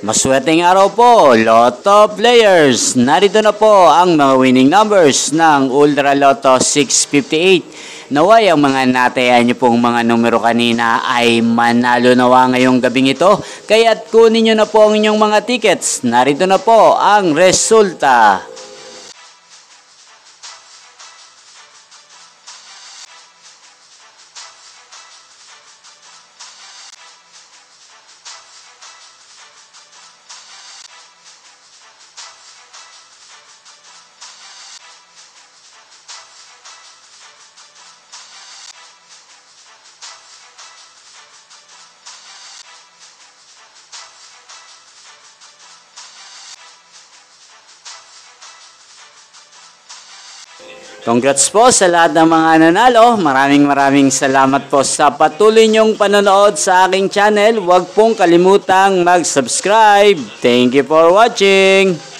Maswerteng araw po, Lotto players! Narito na po ang mga winning numbers ng Ultra Lotto 658. Naway ang mga natayan niyo pong mga numero kanina ay manalo nawa ngayong gabing ito. Kaya't kunin niyo na po ang inyong mga tickets. Narito na po ang resulta. Congrats po sa lahat ng mga nanalo. Maraming salamat po sa patuloy niyong panonood sa aking channel. Huwag pong kalimutang mag-subscribe. Thank you for watching.